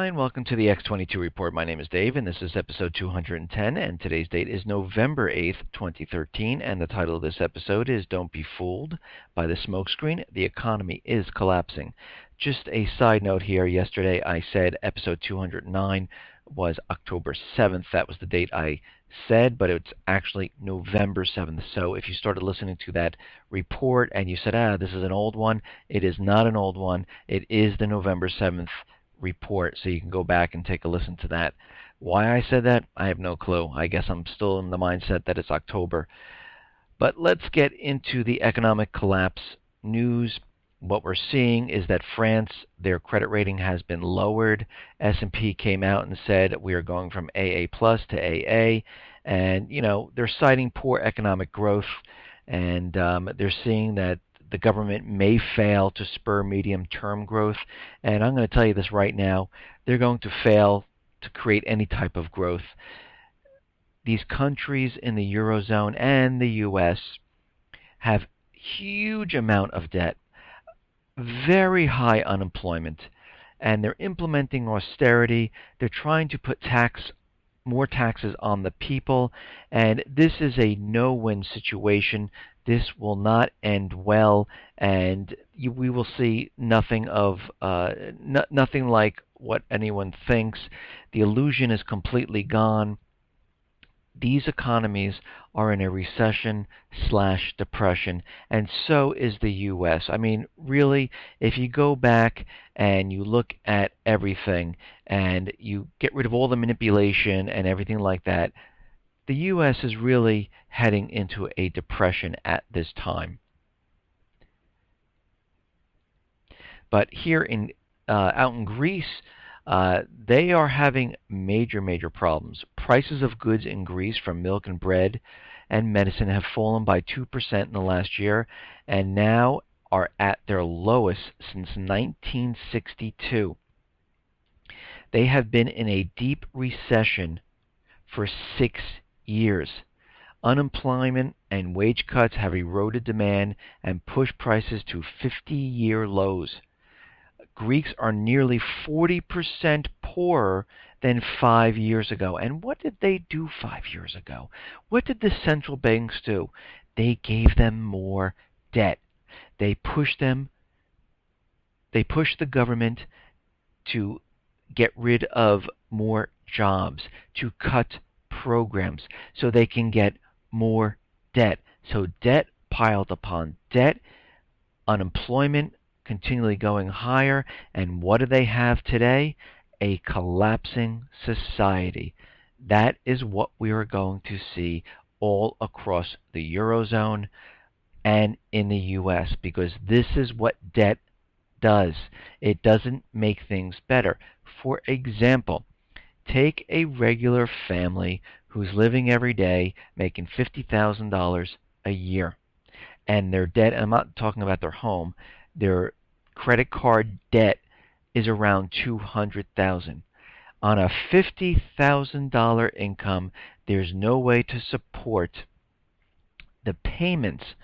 Hi, and welcome to the X22 Report. My name is Dave, and this is episode 210, and today's date is November 8th, 2013, and the title of this episode is Don't Be Fooled by the Smokescreen. The Economy is Collapsing. Just a side note here, yesterday I said episode 209 was October 7th. That was the date I said, but it's actually November 7th. So if you started listening to that report and you said, this is an old one, it is not an old one. It is the November 7th report, so you can go back and take a listen to that. Why I said that, I have no clue. I guess I'm still in the mindset that it's October. But let's get into the economic collapse news. What we're seeing is that France, their credit rating has been lowered. S&P came out and said we are going from AA plus to AA, and they're citing poor economic growth, and they're seeing that the government may fail to spur medium-term growth. And I'm going to tell you this right now, they're going to fail to create any type of growth. These countries in the Eurozone and the U.S. have huge amount of debt, very high unemployment, and they're implementing austerity. They're trying to put more taxes on the people, and this is a no-win situation. This will not end well, and we will see nothing like what anyone thinks. The illusion is completely gone. These economies are in a recession/depression, and so is the U.S. I mean, really, if you go back and you look at everything and you get rid of all the manipulation and everything like that, the U.S. is really heading into a depression at this time. But here out in Greece, they are having major problems. Prices of goods in Greece, from milk and bread and medicine, have fallen by 2% in the last year, and now are at their lowest since 1962. They have been in a deep recession for 6 years. Unemployment and wage cuts have eroded demand and pushed prices to 50-year lows. Greeks are nearly 40% poorer than 5 years ago. And what did they do 5 years ago? What did the central banks do? They gave them more debt. They pushed the government to get rid of more jobs, to cut programs, so they can get more debt. So debt piled upon debt, unemployment continually going higher, and what do they have today? A collapsing society. That is what we are going to see all across the Eurozone and in the U.S., because this is what debt does. It doesn't make things better. For example, take a regular family who's living every day, making $50,000 a year, and their debt, I'm not talking about their home, their credit card debt is around $200,000. On a $50,000 income, there's no way to support the payments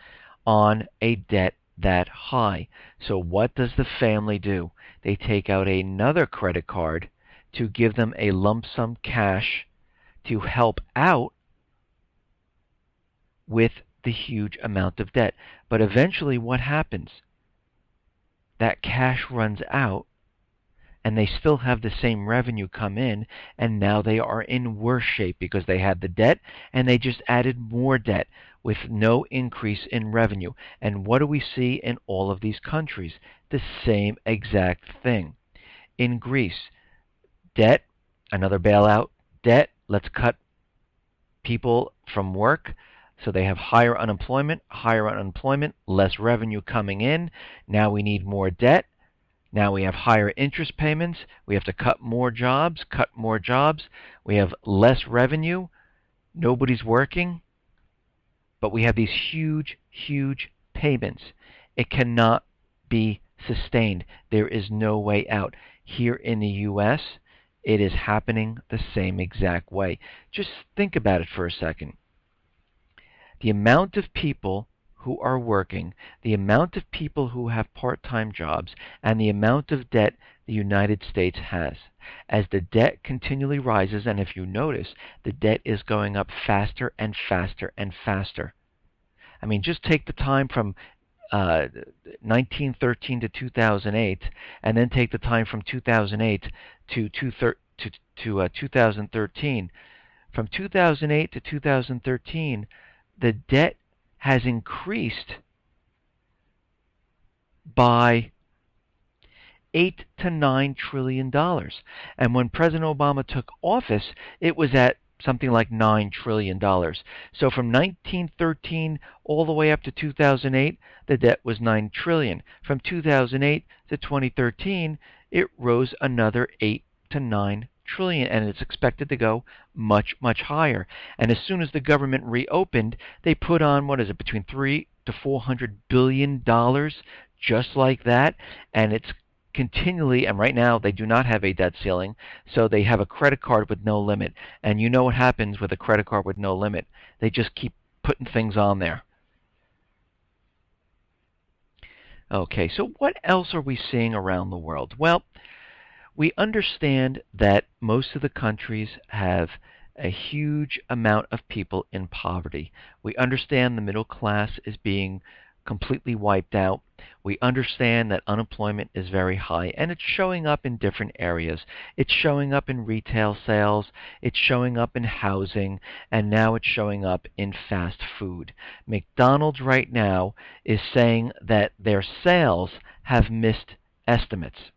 on a debt that high. So what does the family do? They take out another credit card to give them a lump sum cash to help out with the huge amount of debt. But eventually what happens? That cash runs out, and they still have the same revenue come in, and now they are in worse shape because they had the debt and they just added more debt with no increase in revenue. And what do we see in all of these countries? The same exact thing. In Greece, debt, another bailout, debt, let's cut people from work. So they have higher unemployment, less revenue coming in. Now we need more debt. Now we have higher interest payments. We have to cut more jobs. We have less revenue. Nobody's working. But we have these huge payments. It cannot be sustained. There is no way out. Here in the U.S., it is happening the same exact way. Just think about it for a second. The amount of people who are working, the amount of people who have part-time jobs, and the amount of debt the United States has. as the debt continually rises. And if you notice, the debt is going up faster and faster and faster. I mean, just take the time from 1913 to 2008, and then take the time from 2008 to 2013. From 2008 to 2013, the debt has increased by $8 to $9 trillion. And when President Obama took office, it was at something like $9 trillion. So from 1913 all the way up to 2008, the debt was $9 trillion. From 2008 to 2013, it rose another $8 to $9 trillion, and it's expected to go much, much higher. And as soon as the government reopened, they put on, what is it, between $3 to $400 billion, just like that, and it's continually, and right now they do not have a debt ceiling, so they have a credit card with no limit. And you know what happens with a credit card with no limit. They just keep putting things on there. Okay, so what else are we seeing around the world? Well, we understand that most of the countries have a huge amount of people in poverty. We understand the middle class is being completely wiped out. We understand that unemployment is very high, and it's showing up in different areas. It's showing up in retail sales, it's showing up in housing, and now it's showing up in fast food. McDonald's right now is saying that their sales have missed estimates.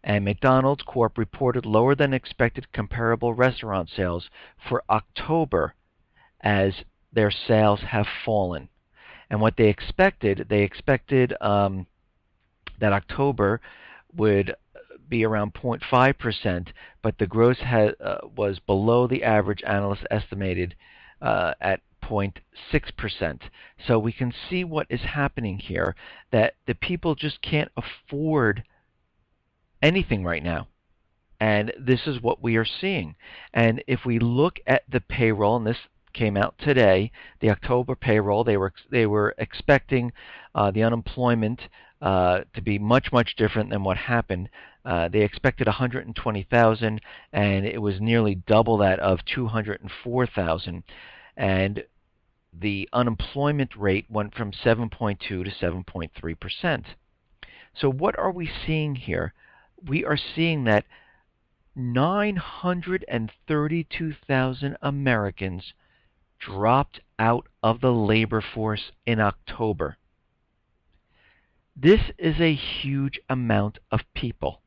And McDonald's Corp reported lower than expected comparable restaurant sales for October as their sales have fallen. And what they expected that October would be around 0.5%, but the growth was below the average analysts estimated at 0.6%. So we can see what is happening here, that the people just can't afford anything right now. And this is what we are seeing. And if we look at the payroll, and this came out today, the October payroll, they were expecting the unemployment to be much, much different than what happened. They expected 120,000, and it was nearly double that of 204,000. And the unemployment rate went from 7.2 to 7.3%. So what are we seeing here? We are seeing that 932,000 Americans dropped out of the labor force in October. This is a huge amount of people.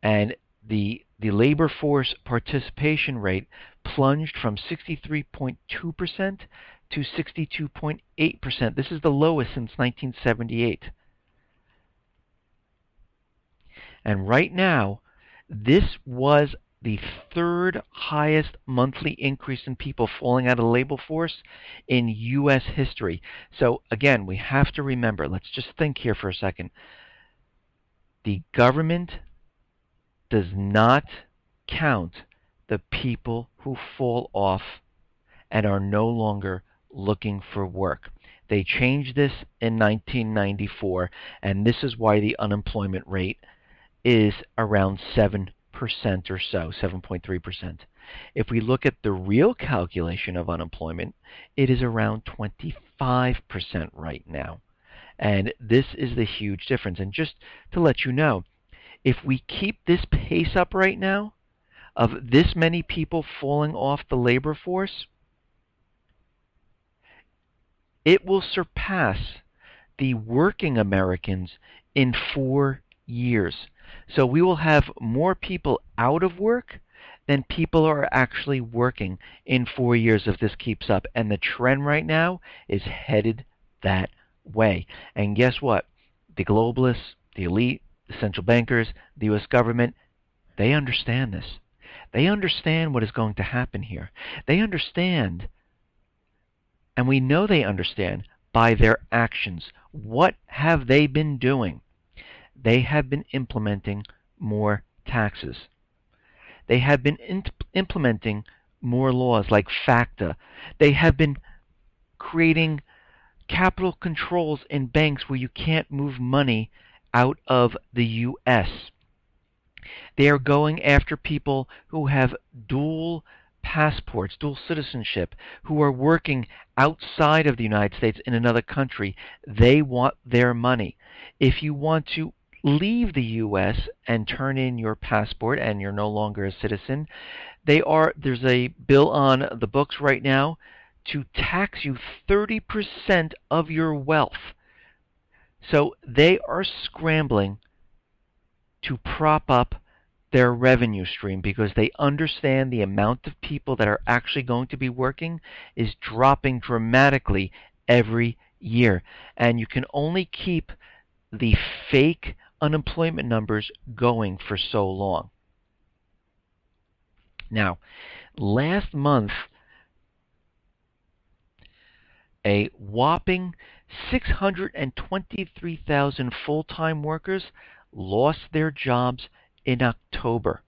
And the labor force participation rate plunged from 63.2% to 62.8%. This is the lowest since 1978. And right now, this was the third highest monthly increase in people falling out of the labor force in U.S. history. So again, we have to remember, let's just think here for a second. The government does not count the people who fall off and are no longer looking for work. They changed this in 1994, and this is why the unemployment rate is around 7% or so, 7.3%. If we look at the real calculation of unemployment, it is around 25% right now. And this is the huge difference. And just to let you know, if we keep this pace up right now, of this many people falling off the labor force, it will surpass the working Americans in 4 years. So we will have more people out of work than people are actually working in 4 years if this keeps up. And the trend right now is headed that way. And guess what? The globalists, the elite, the central bankers, the U.S. government, they understand this. They understand what is going to happen here. They understand, and we know they understand, by their actions. What have they been doing? They have been implementing more taxes. They have been implementing more laws like FACTA. They have been creating capital controls in banks where you can't move money out of the U.S. They are going after people who have dual passports, dual citizenship, who are working outside of the United States in another country. They want their money. If you want to leave the U.S. and turn in your passport and you're no longer a citizen, there's a bill on the books right now to tax you 30% of your wealth. So they are scrambling to prop up their revenue stream because they understand the amount of people that are actually going to be working is dropping dramatically every year. And you can only keep the fake unemployment numbers going for so long. Now, last month, a whopping 623,000 full-time workers lost their jobs in October.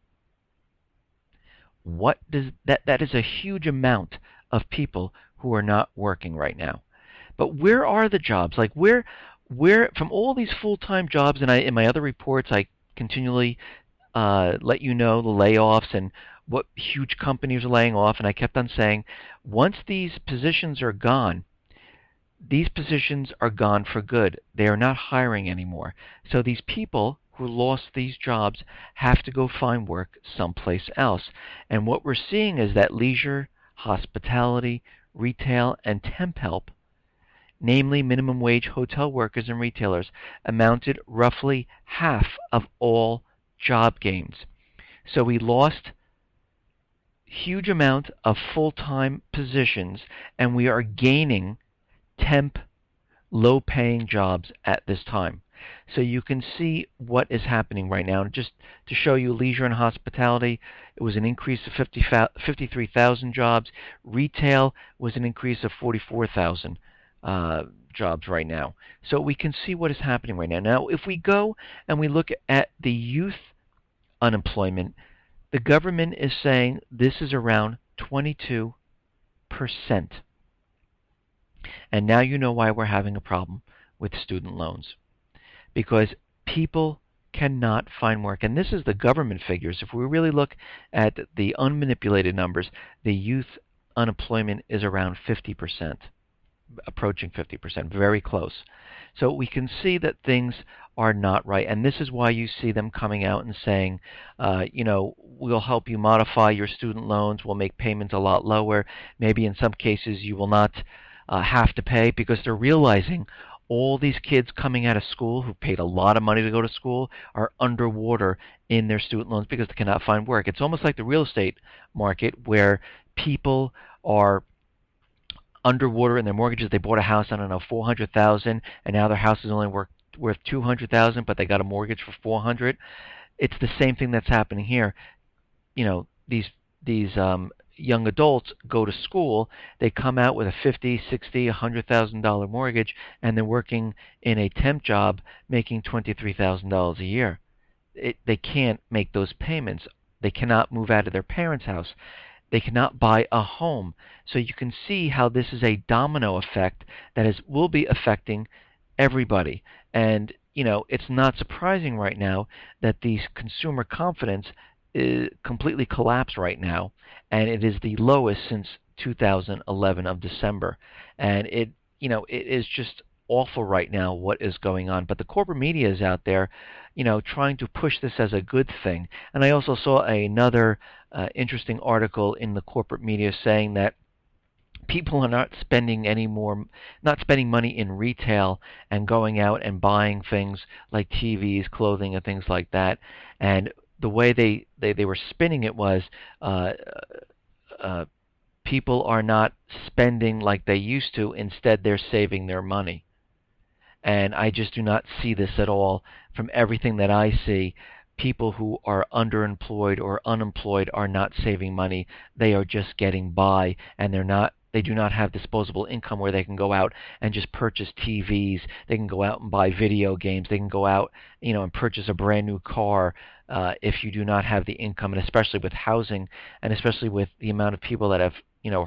What does that is a huge amount of people who are not working right now. But where are the jobs? Like where from all these full-time jobs, and in my other reports I continually let you know the layoffs and what huge companies are laying off, and I kept on saying once these positions are gone, these positions are gone for good. They are not hiring anymore. So these people who lost these jobs have to go find work someplace else. And what we're seeing is that leisure, hospitality, retail, and temp help, namely minimum wage hotel workers and retailers, amounted roughly half of all job gains. So we lost huge amount of full-time positions, and we are gaining temp, low-paying jobs at this time. So you can see what is happening right now. Just to show you, leisure and hospitality, it was an increase of 53,000 jobs. Retail was an increase of 44,000 jobs right now. So we can see what is happening right now. Now, if we go and we look at the youth unemployment, the government is saying this is around 22%. And now you know why we're having a problem with student loans. Because people cannot find work. And this is the government figures. If we really look at the unmanipulated numbers, the youth unemployment is around 50%, approaching 50%, very close. So we can see that things are not right. And this is why you see them coming out and saying, we'll help you modify your student loans. We'll make payments a lot lower. Maybe in some cases you will not have to pay, because they're realizing all these kids coming out of school who paid a lot of money to go to school are underwater in their student loans because they cannot find work. It's almost like the real estate market where people are underwater in their mortgages. They bought a house, I don't know, $400,000, and now their house is only worth $200,000, but they got a mortgage for $400,000. It's the same thing that's happening here. These young adults go to school, they come out with a $50,000, $60,000, $100,000 mortgage, and they're working in a temp job making $23,000 a year. They can't make those payments. They cannot move out of their parents' house. They cannot buy a home. So you can see how this is a domino effect that will be affecting everybody. And, it's not surprising right now that the consumer confidence is completely collapsed right now, and it is the lowest since 2011 of December. And it is just awful right now what is going on. But the corporate media is out there, trying to push this as a good thing. And I also saw another interesting article in the corporate media saying that people are not spending money in retail and going out and buying things like TVs, clothing, and things like that. And the way they were spinning it was people are not spending like they used to. Instead, they're saving their money. And I just do not see this at all. From everything that I see, people who are underemployed or unemployed are not saving money. They are just getting by, and they do not have disposable income where they can go out and just purchase TVs. They can go out and buy video games. They can go out, and purchase a brand new car if you do not have the income, and especially with housing, and especially with the amount of people that have,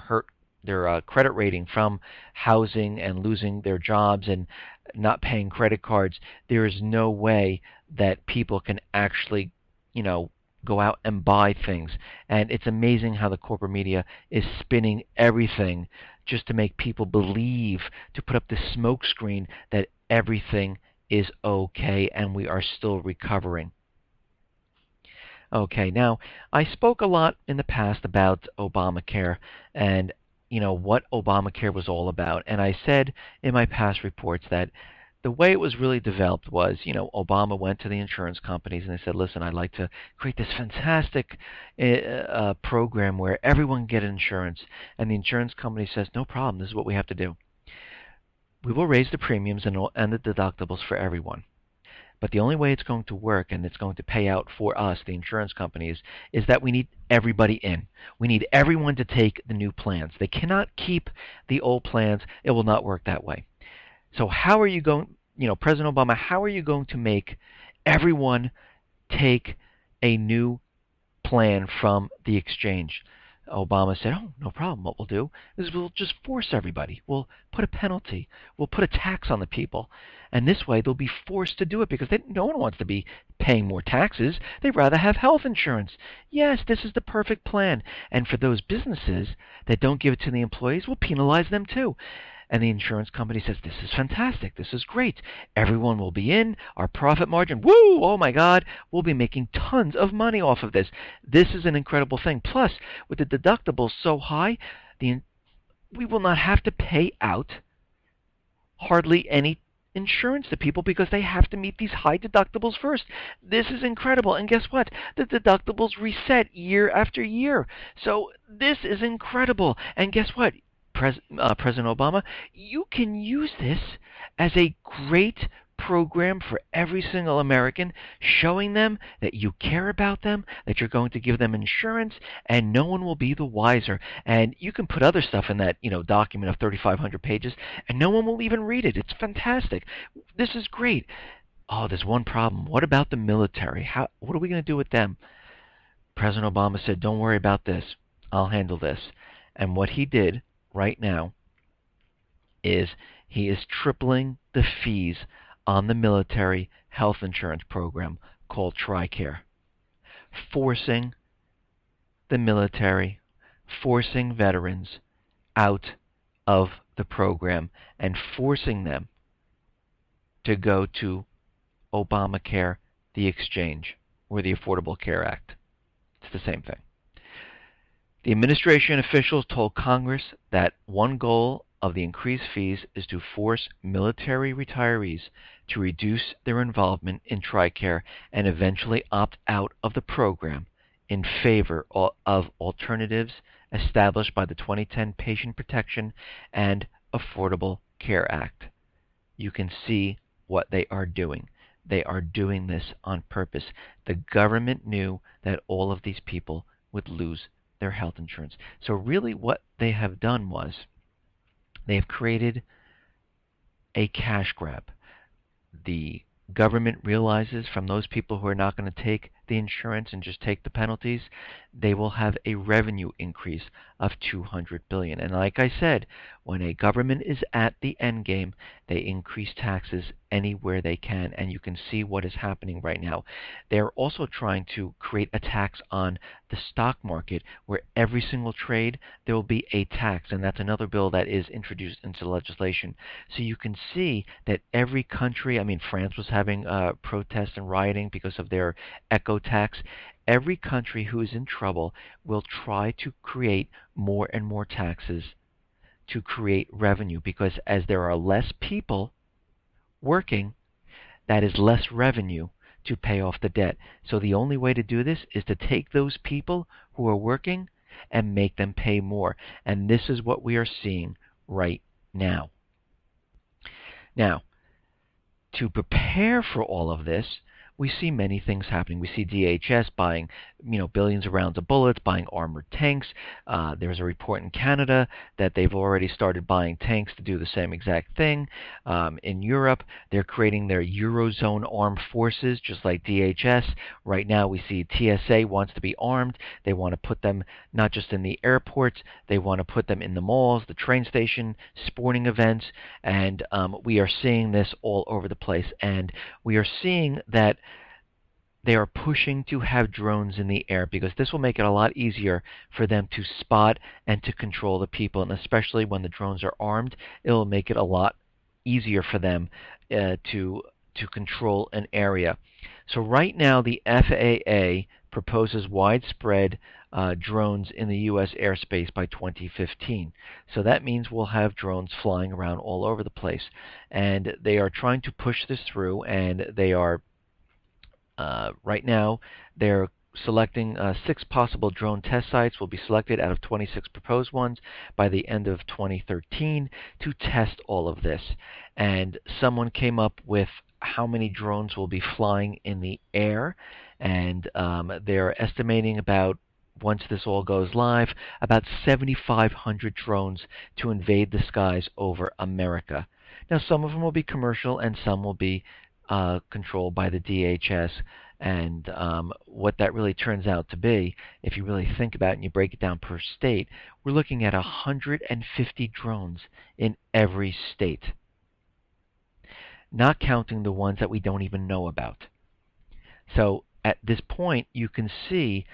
hurt their credit rating from housing and losing their jobs and not paying credit cards. There is no way that people can actually you know, go out and buy things. And it's amazing how the corporate media is spinning everything just to make people believe, to put up this smokescreen that everything is okay and we are still recovering. Okay, now I spoke a lot in the past about Obamacare and what Obamacare was all about. And I said in my past reports that the way it was really developed was, Obama went to the insurance companies and they said, "Listen, I'd like to create this fantastic program where everyone can get insurance." And the insurance company says, "No problem. This is what we have to do. We will raise the premiums and the deductibles for everyone. But the only way it's going to work and it's going to pay out for us, the insurance companies, is that we need everybody in. We need everyone to take the new plans. They cannot keep the old plans. It will not work that way. So how are you going, President Obama, how are you going to make everyone take a new plan from the exchange?" Obama said, "Oh, no problem. What we'll do is we'll just force everybody. We'll put a penalty. We'll put a tax on the people. And this way they'll be forced to do it because no one wants to be paying more taxes. They'd rather have health insurance. Yes, this is the perfect plan. And for those businesses that don't give it to the employees, we'll penalize them too." And the insurance company says, "This is fantastic. This is great. Everyone will be in. Our profit margin, woo, oh my God, we'll be making tons of money off of this. This is an incredible thing. Plus, with the deductibles so high, we will not have to pay out hardly any insurance to people because they have to meet these high deductibles first. This is incredible. And guess what? The deductibles reset year after year. So this is incredible. And guess what? President Obama, you can use this as a great program for every single American, showing them that you care about them, that you're going to give them insurance, and no one will be the wiser. And you can put other stuff in that, document of 3,500 pages, and no one will even read it. It's fantastic. This is great. Oh, there's one problem. What about the military? What are we going to do with them? President Obama said, "Don't worry about this. I'll handle this." And what he did right now is he is tripling the fees on the military health insurance program called TRICARE, forcing the military, forcing veterans out of the program and forcing them to go to Obamacare, the exchange, or the Affordable Care Act. It's the same thing. The administration officials told Congress that one goal of the increased fees is to force military retirees to reduce their involvement in TRICARE and eventually opt out of the program in favor of alternatives established by the 2010 Patient Protection and Affordable Care Act. You can see what they are doing. They are doing this on purpose. The government knew that all of these people would lose their health insurance. So really what they have done was they have created a cash grab. The government realizes from those people who are not going to take the insurance and just take the penalties, they will have a revenue increase of $200 billion. And like I said, when a government is at the end game, they increase taxes anywhere they can, and you can see what is happening right now. They're also trying to create a tax on the stock market where every single trade there will be a tax, and that's another bill that is introduced into legislation. So you can see that every country, France was having protests and rioting because of their echo tax. Every country who is in trouble will try to create more and more taxes to create revenue, because as there are less people working, that is less revenue to pay off the debt. So the only way to do this is to take those people who are working and make them pay more. And this is what we are seeing right now. Now, to prepare for all of this, we see many things happening. We see DHS buying, billions of rounds of bullets, buying armored tanks. There's a report in Canada that they've already started buying tanks to do the same exact thing. In Europe, they're creating their Eurozone armed forces, just like DHS. Right now, we see TSA wants to be armed. They want to put them not just in the airports, they want to put them in the malls, the train station, sporting events, and we are seeing this all over the place. And we are seeing that they are pushing to have drones in the air because this will make it a lot easier for them to spot and to control the people. And especially when the drones are armed, it will make it a lot easier for them to control an area. So right now, the FAA proposes widespread drones in the U.S. airspace by 2015. So that means we'll have drones flying around all over the place. And they are trying to push this through, and they are right now, they're selecting 6 possible drone test sites will be selected out of 26 proposed ones by the end of 2013 to test all of this. And someone came up with how many drones will be flying in the air, and they're estimating about, once this all goes live, about 7,500 drones to invade the skies over America. Now, some of them will be commercial and some will be controlled by the DHS. And what that really turns out to be, if you really think about it and you break it down per state, we're looking at 150 drones in every state, not counting the ones that we don't even know about. So at this point, you can see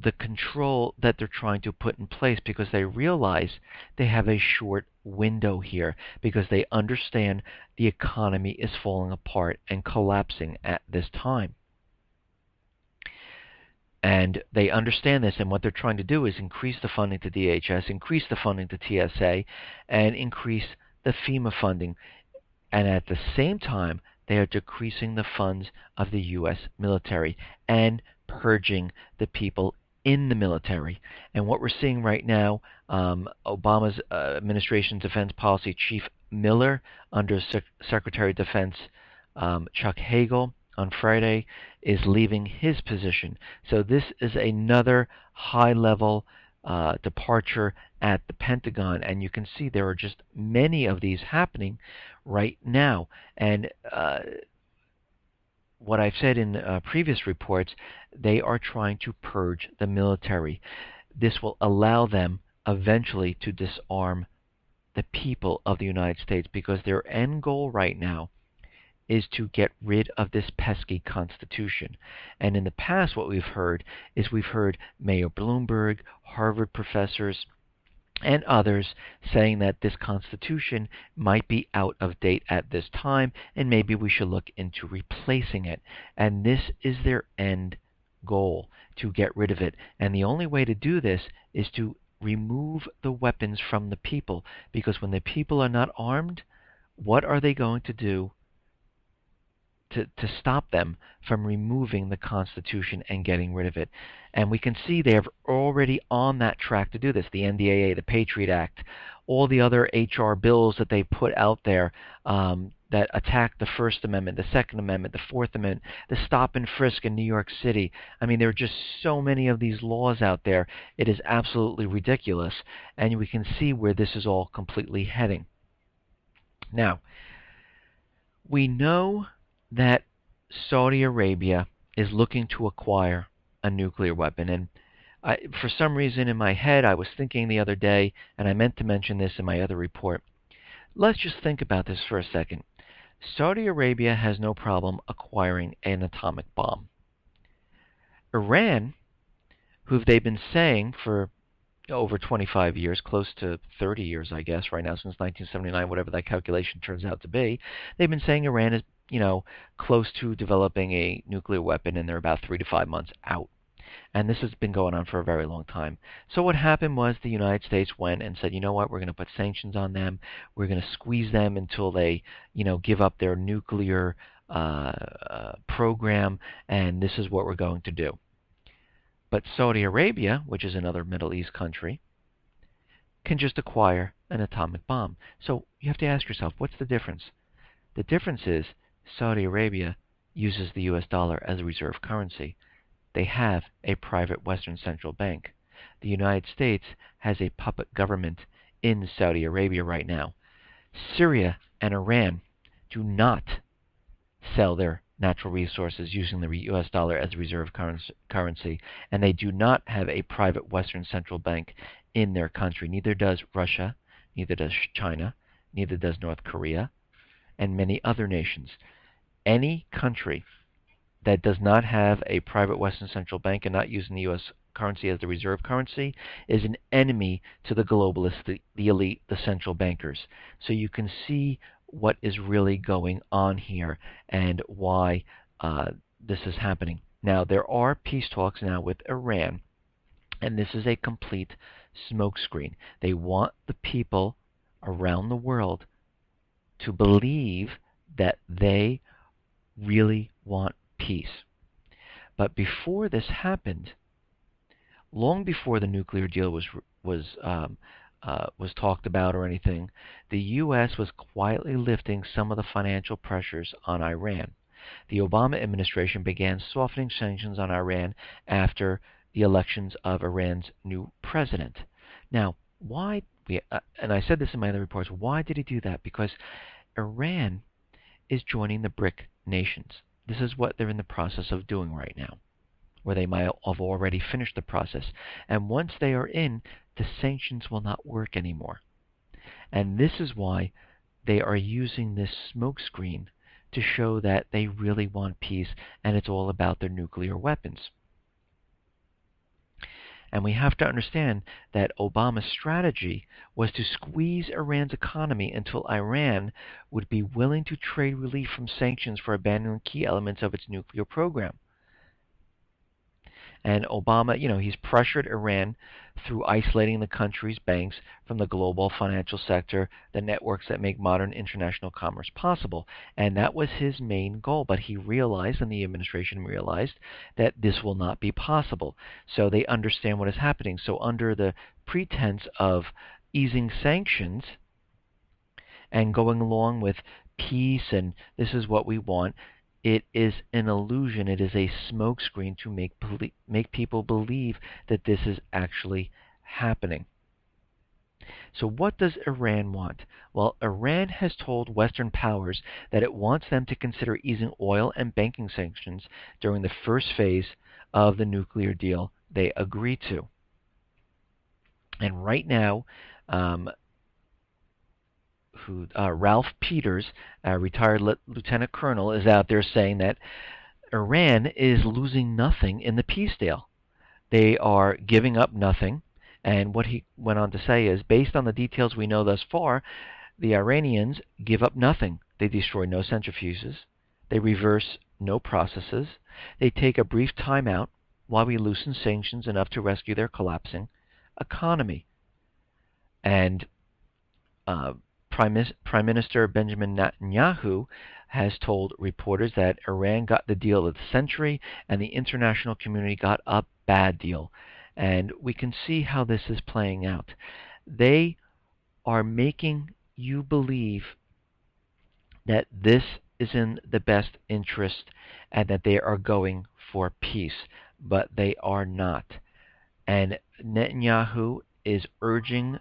the control that they're trying to put in place because they realize they have a short window here because they understand the economy is falling apart and collapsing at this time. And they understand this, and what they're trying to do is increase the funding to DHS, increase the funding to TSA, and increase the FEMA funding. And at the same time, they are decreasing the funds of the U.S. military and purging the people in the military. And what we're seeing right now, Obama's administration's defense policy chief Miller, under Secretary of Defense Chuck Hagel, on Friday, is leaving his position. So this is another high-level departure at the Pentagon, and you can see there are just many of these happening right now. And what I've said in previous reports, they are trying to purge the military. This will allow them eventually to disarm the people of the United States because their end goal right now is to get rid of this pesky Constitution. And in the past, what we've heard is Mayor Bloomberg, Harvard professors, and others saying that this Constitution might be out of date at this time, and maybe we should look into replacing it. And this is their end goal, to get rid of it. And the only way to do this is to remove the weapons from the people, because when the people are not armed, what are they going to do to stop them from removing the Constitution and getting rid of it? And we can see they're already on that track to do this. The NDAA, the Patriot Act, all the other HR bills that they put out there that attack the First Amendment, the Second Amendment, the Fourth Amendment, the stop and frisk in New York City. I mean, there are just so many of these laws out there. It is absolutely ridiculous. And we can see where this is all completely heading. Now, we know that Saudi Arabia is looking to acquire a nuclear weapon. And for some reason in my head, I was thinking the other day, and I meant to mention this in my other report. Let's just think about this for a second. Saudi Arabia has no problem acquiring an atomic bomb. Iran, who they've been saying for over 25 years, close to 30 years, I guess, right now, since 1979, whatever that calculation turns out to be, they've been saying Iran is, close to developing a nuclear weapon, and they're about 3 to 5 months out. And this has been going on for a very long time. So what happened was the United States went and said, you know what, we're going to put sanctions on them. We're going to squeeze them until they, give up their nuclear program, and this is what we're going to do. But Saudi Arabia, which is another Middle East country, can just acquire an atomic bomb. So you have to ask yourself, what's the difference? The difference is Saudi Arabia uses the U.S. dollar as a reserve currency. They have a private Western central bank. The United States has a puppet government in Saudi Arabia right now. Syria and Iran do not sell their natural resources using the U.S. dollar as a reserve currency, and they do not have a private Western central bank in their country. Neither does Russia, neither does China, neither does North Korea, and many other nations. Any country that does not have a private Western central bank and not using the U.S. currency as the reserve currency is an enemy to the globalists, the elite, the central bankers. So you can see what is really going on here and why this is happening. Now, there are peace talks now with Iran, and this is a complete smokescreen. They want the people around the world to believe that they really want peace. But before this happened, long before the nuclear deal was talked about or anything, the U.S. was quietly lifting some of the financial pressures on Iran. The Obama administration began softening sanctions on Iran after the elections of Iran's new president. Now, why? And I said this in my other reports. Why did he do that? Because Iran is joining the BRIC nations. This is what they're in the process of doing right now, where they might have already finished the process. And once they are in, the sanctions will not work anymore. And this is why they are using this smokescreen to show that they really want peace and it's all about their nuclear weapons. And we have to understand that Obama's strategy was to squeeze Iran's economy until Iran would be willing to trade relief from sanctions for abandoning key elements of its nuclear program. And Obama, he's pressured Iran through isolating the country's banks from the global financial sector, the networks that make modern international commerce possible. And that was his main goal. But he realized, and the administration realized, that this will not be possible. So they understand what is happening. So under the pretense of easing sanctions and going along with peace and this is what we want, it is an illusion. It is a smokescreen to make people believe that this is actually happening. So what does Iran want? Well, Iran has told Western powers that it wants them to consider easing oil and banking sanctions during the first phase of the nuclear deal they agree to. And right now, Ralph Peters, a retired lieutenant colonel, is out there saying that Iran is losing nothing in the peace deal. They are giving up nothing. And what he went on to say is, based on the details we know thus far, the Iranians give up nothing. They destroy no centrifuges. They reverse no processes. They take a brief time out while we loosen sanctions enough to rescue their collapsing economy. And Prime Minister Benjamin Netanyahu has told reporters that Iran got the deal of the century and the international community got a bad deal. And we can see how this is playing out. They are making you believe that this is in the best interest and that they are going for peace, but they are not. And Netanyahu is urging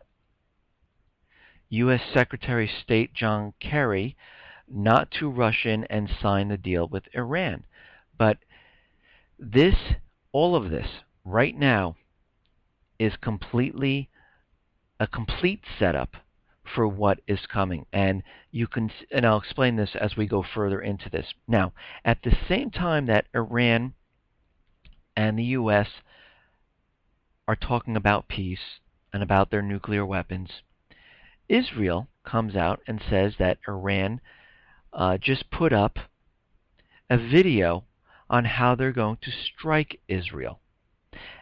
U.S. Secretary of State John Kerry not to rush in and sign the deal with Iran. But all of this, right now, is completely a complete setup for what is coming. And I'll explain this as we go further into this. Now, at the same time that Iran and the U.S. are talking about peace and about their nuclear weapons, Israel comes out and says that Iran just put up a video on how they're going to strike Israel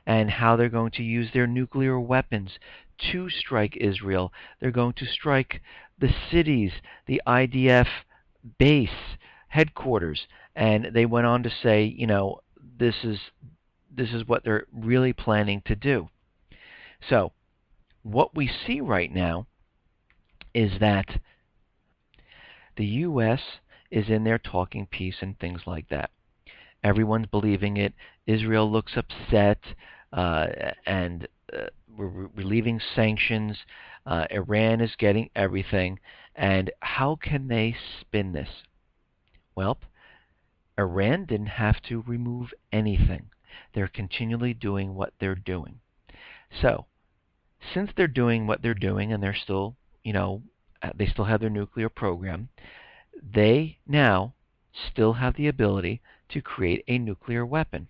and how they're going to use their nuclear weapons to strike Israel. They're going to strike the cities, the IDF base, headquarters. And they went on to say, this is what they're really planning to do. So what we see right now is that the U.S. is in there talking peace and things like that. Everyone's believing it. Israel looks upset, and we're relieving sanctions. Iran is getting everything. And how can they spin this? Well, Iran didn't have to remove anything. They're continually doing what they're doing. So, since they're doing what they're doing and they're still, they still have their nuclear program, they now still have the ability to create a nuclear weapon.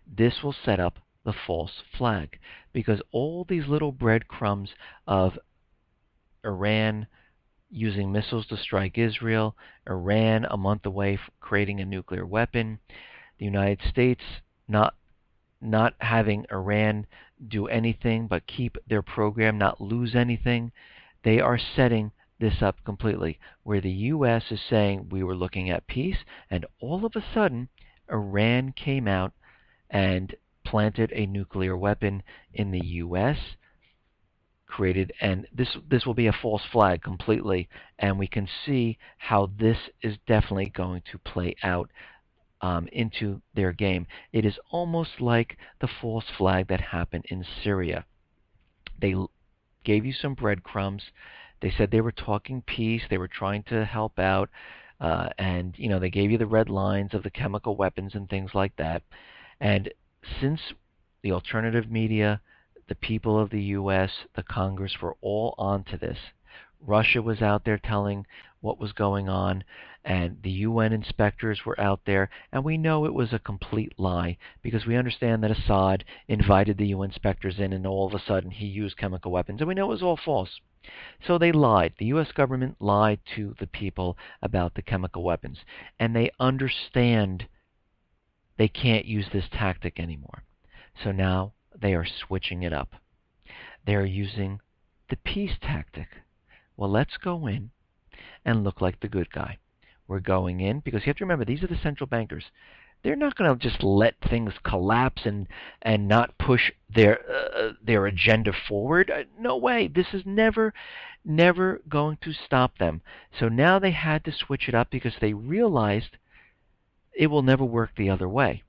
This will set up the false flag because all these little breadcrumbs of Iran using missiles to strike Israel, Iran a month away from creating a nuclear weapon, the United States not having Iran do anything but keep their program, not lose anything. They are setting this up completely, where the U.S. is saying we were looking at peace, and all of a sudden, Iran came out and planted a nuclear weapon in the U.S., created, and this will be a false flag completely, and we can see how this is definitely going to play out into their game. It is almost like the false flag that happened in Syria. They gave you some breadcrumbs. They said they were talking peace. They were trying to help out, and they gave you the red lines of the chemical weapons and things like that. And since the alternative media, the people of the U.S., the Congress were all onto this, Russia was out there telling what was going on, and the UN inspectors were out there, and we know it was a complete lie because we understand that Assad invited the UN inspectors in, and all of a sudden he used chemical weapons, and we know it was all false. So they lied. The U.S. government lied to the people about the chemical weapons, and they understand they can't use this tactic anymore. So now they are switching it up. They are using the peace tactic. Well, let's go in and look like the good guy. We're going in because you have to remember, these are the central bankers. They're not going to just let things collapse and not push their agenda forward. No way. This is never going to stop them. So now they had to switch it up because they realized it will never work the other way.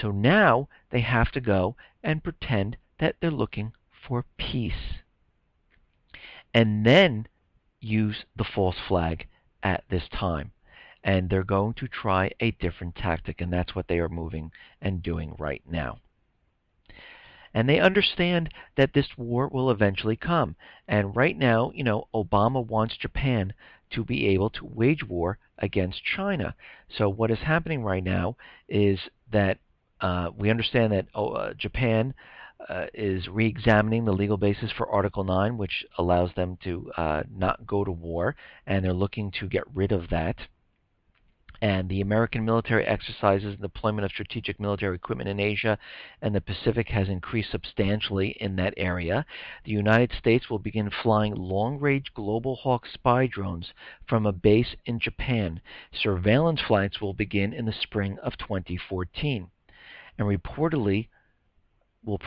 So now they have to go and pretend that they're looking for peace, and then use the false flag at this time. And they're going to try a different tactic, and that's what they are moving and doing right now. And they understand that this war will eventually come. And right now, Obama wants Japan to be able to wage war against China. So what is happening right now is that we understand that Japan is re-examining the legal basis for Article 9, which allows them to not go to war, and they're looking to get rid of that. And the American military exercises and deployment of strategic military equipment in Asia and the Pacific has increased substantially in that area. The United States will begin flying long-range Global Hawk spy drones from a base in Japan. Surveillance flights will begin in the spring of 2014, and reportedly will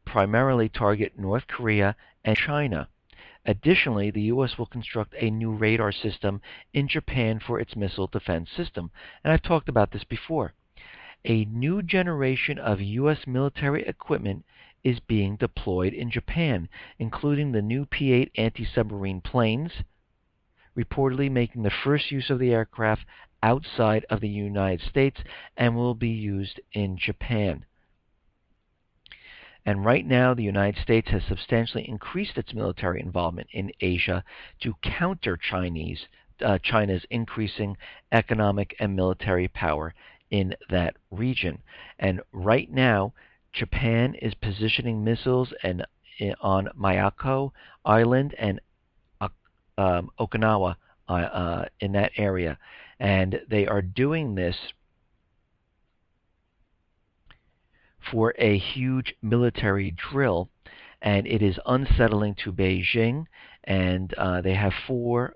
primarily target North Korea and China. Additionally, the U.S. will construct a new radar system in Japan for its missile defense system. And I've talked about this before. A new generation of U.S. military equipment is being deployed in Japan, including the new P-8 anti-submarine planes, reportedly making the first use of the aircraft outside of the United States and will be used in Japan. And right now, the United States has substantially increased its military involvement in Asia to counter China's increasing economic and military power in that region. And right now, Japan is positioning missiles on Miyako Island and Okinawa in that area. And they are doing this for a huge military drill, and it is unsettling to Beijing. And they have four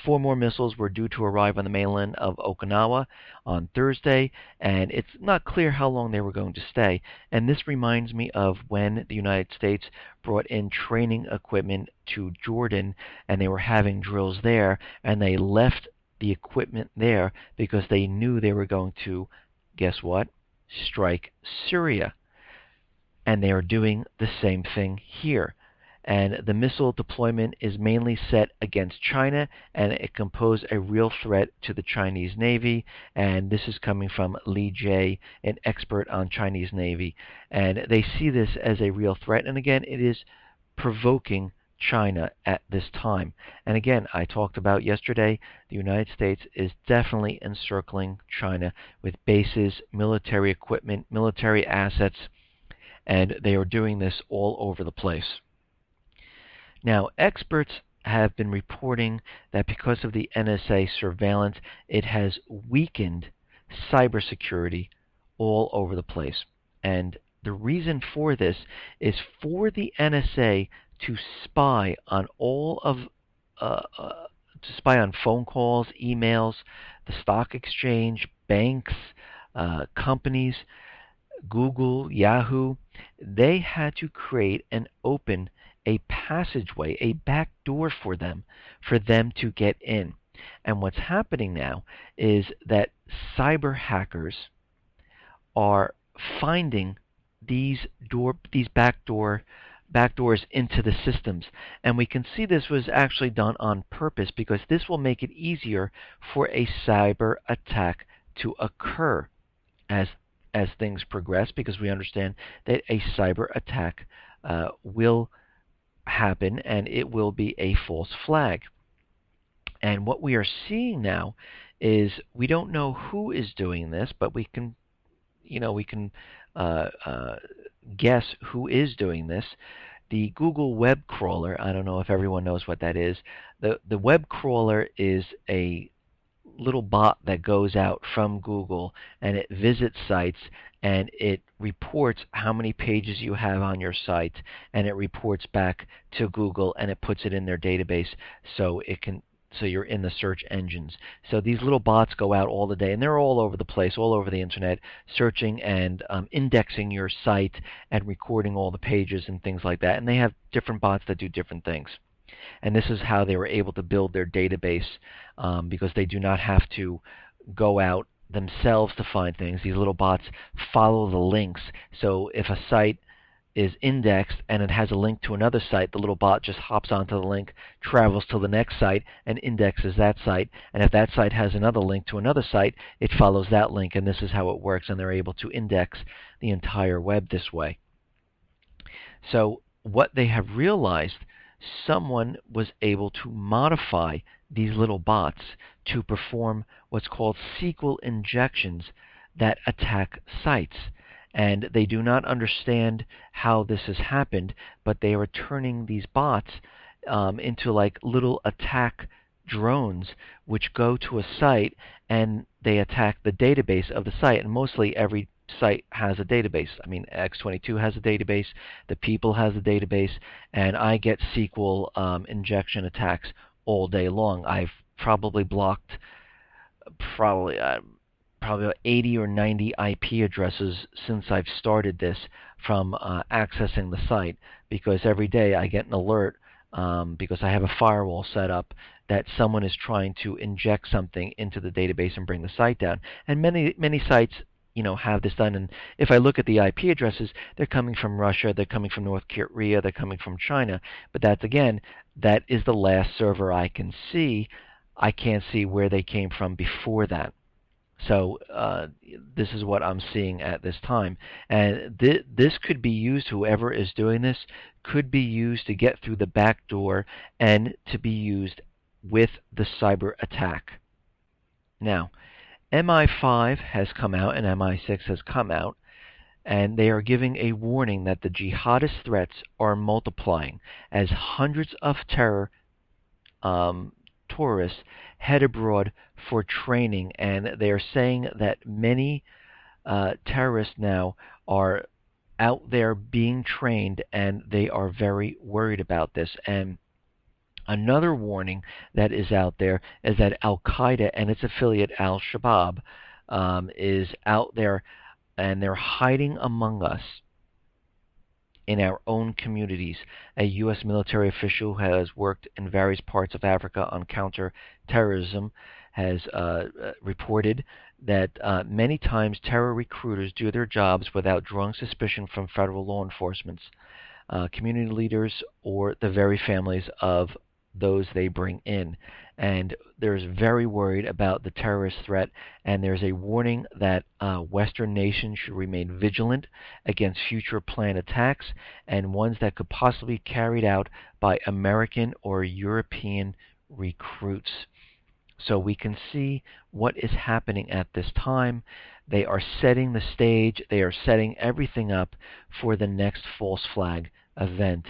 more missiles were due to arrive on the mainland of Okinawa on Thursday, and it's not clear how long they were going to stay. And this reminds me of when the United States brought in training equipment to Jordan, and they were having drills there, and they left the equipment there because they knew they were going to, guess what? Strike Syria. And they are doing the same thing here. And the missile deployment is mainly set against China, and it can pose a real threat to the Chinese Navy. And this is coming from Li Jie, an expert on Chinese Navy. And they see this as a real threat. And again, it is provoking China at this time. And again, I talked about yesterday, the United States is definitely encircling China with bases, military equipment, military assets, and they are doing this all over the place. Now, experts have been reporting that because of the NSA surveillance, it has weakened cybersecurity all over the place. And the reason for this is for the NSA to spy on all of to spy on phone calls, emails, the stock exchange, banks, companies, Google, Yahoo. They had to create and open a passageway, a back door for them to get in. And what's happening now is that cyber hackers are finding these backdoors into the systems. And we can see this was actually done on purpose because this will make it easier for a cyber attack to occur as things progress, because we understand that a cyber attack will happen and it will be a false flag. And what we are seeing now is we don't know who is doing this, but we can uh, uh, guess who is doing this. The Google web crawler, I don't know if everyone knows what that is. The web crawler is a little bot that goes out from Google and it visits sites and it reports how many pages you have on your site, and it reports back to Google and it puts it in their database so you're in the search engines. So these little bots go out all the day, and they're all over the place, all over the internet, searching and indexing your site and recording all the pages and things like that. And they have different bots that do different things. And this is how they were able to build their database, because they do not have to go out themselves to find things. These little bots follow the links. So if a site is indexed and it has a link to another site, the little bot just hops onto the link, travels to the next site, and indexes that site. And if that site has another link to another site, it follows that link, and this is how it works, and they're able to index the entire web this way. So what they have realized, someone was able to modify these little bots to perform what's called SQL injections that attack sites. And they do not understand how this has happened, but they are turning these bots into like little attack drones which go to a site and they attack the database of the site. And mostly every site has a database. I mean, X22 has a database, the People has a database, and I get SQL injection attacks all day long. I've probably blocked probably about 80 or 90 IP addresses since I've started this from accessing the site, because every day I get an alert because I have a firewall set up that someone is trying to inject something into the database and bring the site down. And many sites have this done. And if I look at the IP addresses, they're coming from Russia, they're coming from North Korea, they're coming from China. But that is the last server I can see. I can't see where they came from before that. So this is what I'm seeing at this time. And this could be used, whoever is doing this, could be used to get through the back door and to be used with the cyber attack. Now, MI5 has come out and MI6 has come out, and they are giving a warning that the jihadist threats are multiplying as hundreds of tourists head abroad for training, and they are saying that many terrorists now are out there being trained, and they are very worried about this. And another warning that is out there is that Al-Qaeda and its affiliate Al-Shabaab is out there, and they're hiding among us in our own communities. A U.S. military official who has worked in various parts of Africa on counterterrorism has reported that many times terror recruiters do their jobs without drawing suspicion from federal law enforcement, community leaders, or the very families of those they bring in. and there's very worried about the terrorist threat, and there's a warning that Western nations should remain vigilant against future planned attacks and ones that could possibly be carried out by American or European recruits. So we can see what is happening at this time. They are setting the stage, they are setting everything up for the next false flag event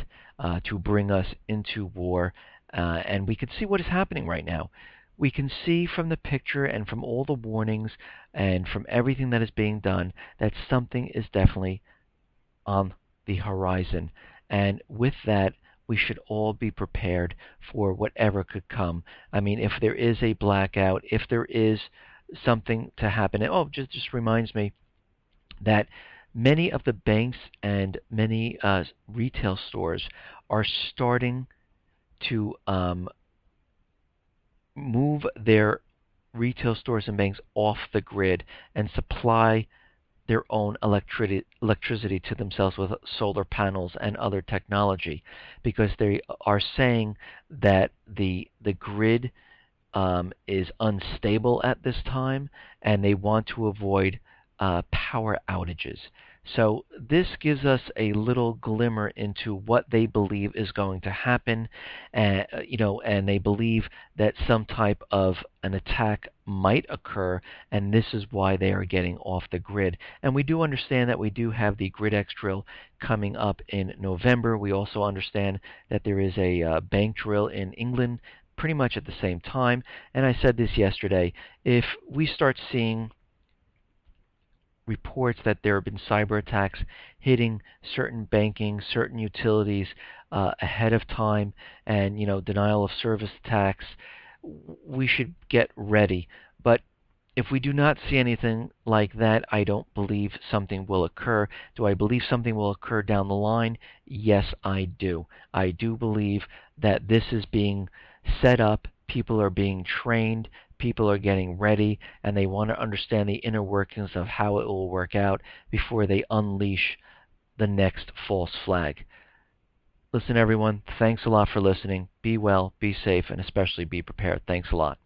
to bring us into war. And we can see what is happening right now. We can see from the picture and from all the warnings and from everything that is being done that something is definitely on the horizon. And with that, we should all be prepared for whatever could come. I mean, if there is a blackout, if there is something to happen, just reminds me that many of the banks and many retail stores are starting to move their retail stores and banks off the grid and supply their own electricity to themselves with solar panels and other technology, because they are saying that the grid is unstable at this time, and they want to avoid power outages. So this gives us a little glimmer into what they believe is going to happen, and they believe that some type of an attack might occur, and this is why they are getting off the grid. And we do understand that we do have the GridX drill coming up in November. We also understand that there is a bank drill in England pretty much at the same time. And I said this yesterday, if we start seeing reports that there have been cyber attacks hitting certain banking, certain utilities ahead of time, and denial of service attacks, we should get ready. But if we do not see anything like that, I don't believe something will occur. Do I believe something will occur down the line? Yes, I do. I do believe that this is being set up. People are being trained. People are getting ready, and they want to understand the inner workings of how it will work out before they unleash the next false flag. Listen, everyone, thanks a lot for listening. Be well, be safe, and especially be prepared. Thanks a lot.